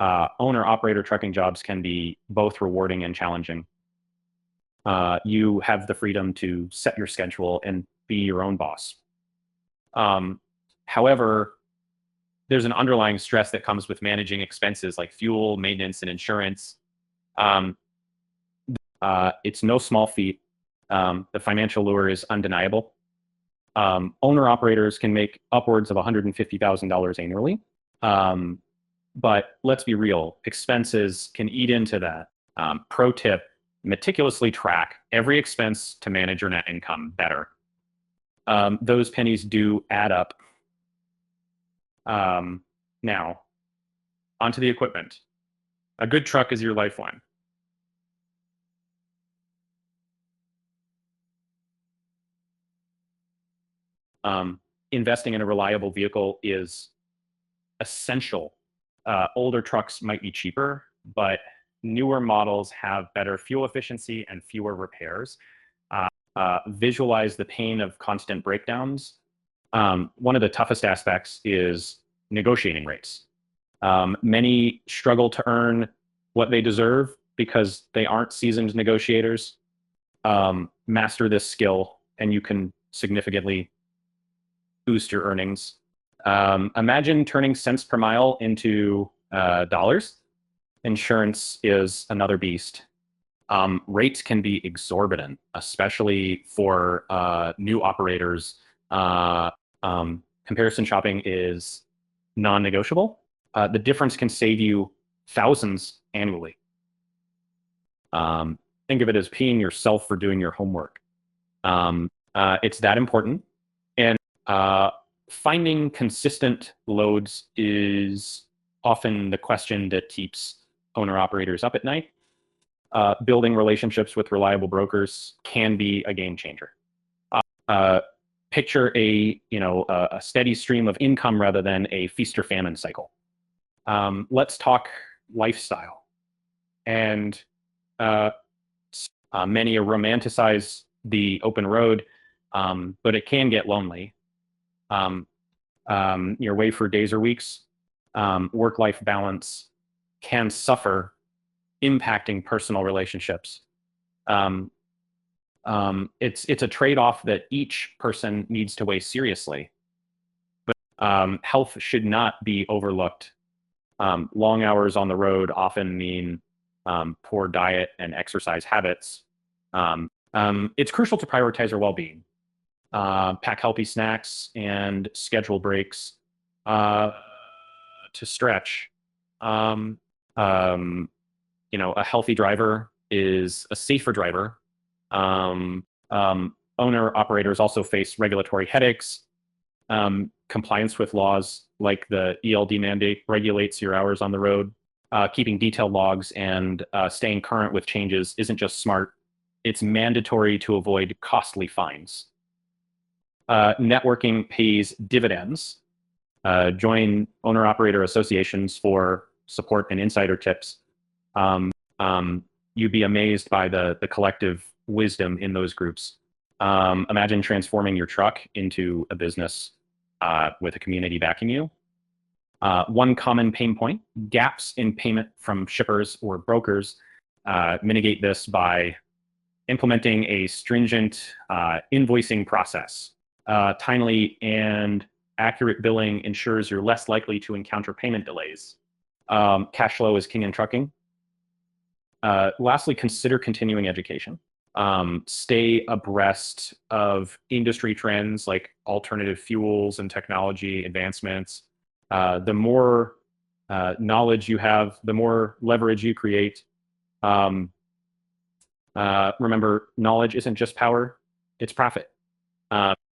Owner-operator trucking jobs can be both rewarding and challenging. You have the freedom to set your schedule and be your own boss. However, there's an underlying stress that comes with managing expenses like fuel, maintenance, and insurance. Um, it's no small feat. The financial lure is undeniable. Owner-operators can make upwards of $150,000 annually. But let's be real, expenses can eat into that. Pro tip, meticulously track every expense to manage your net income better. Those pennies do add up. Now, onto the equipment. A good truck is your lifeline. Investing in a reliable vehicle is essential. Older trucks might be cheaper, but newer models have better fuel efficiency and fewer repairs. Visualize the pain of constant breakdowns. One of the toughest aspects is negotiating rates. Many struggle to earn what they deserve because they aren't seasoned negotiators. Master this skill and you can significantly boost your earnings. Imagine turning cents per mile into dollars. Insurance is another beast. Rates can be exorbitant, especially for new operators. Comparison shopping is non-negotiable. The difference can save you thousands annually. Think of it as paying yourself for doing your homework. It's that important. And finding consistent loads is often the question that keeps owner-operators up at night. Building relationships with reliable brokers can be a game changer. Picture a steady stream of income rather than a feast or famine cycle. Let's talk lifestyle. And many romanticize the open road, but it can get lonely. You're away for days or weeks. Work-life balance can suffer, impacting personal relationships. It's a trade-off that each person needs to weigh seriously. But health should not be overlooked. Long hours on the road often mean poor diet and exercise habits. It's crucial to prioritize your well-being. Pack healthy snacks and schedule breaks to stretch. A healthy driver is a safer driver. Owner-operators also face regulatory headaches. Compliance with laws like the ELD mandate regulates your hours on the road. Keeping detailed logs and staying current with changes isn't just smart, it's mandatory to avoid costly fines. Networking pays dividends. Join owner-operator associations for support and insider tips. You'd be amazed by the collective wisdom in those groups. Imagine transforming your truck into a business with a community backing you. One common pain point, gaps in payment from shippers or brokers. Mitigate this by implementing a stringent invoicing process. Timely and accurate billing ensures you're less likely to encounter payment delays. Cash flow is king in trucking. Lastly, consider continuing education. Stay abreast of industry trends like alternative fuels and technology advancements. The more knowledge you have, the more leverage you create. Remember, knowledge isn't just power, it's profit.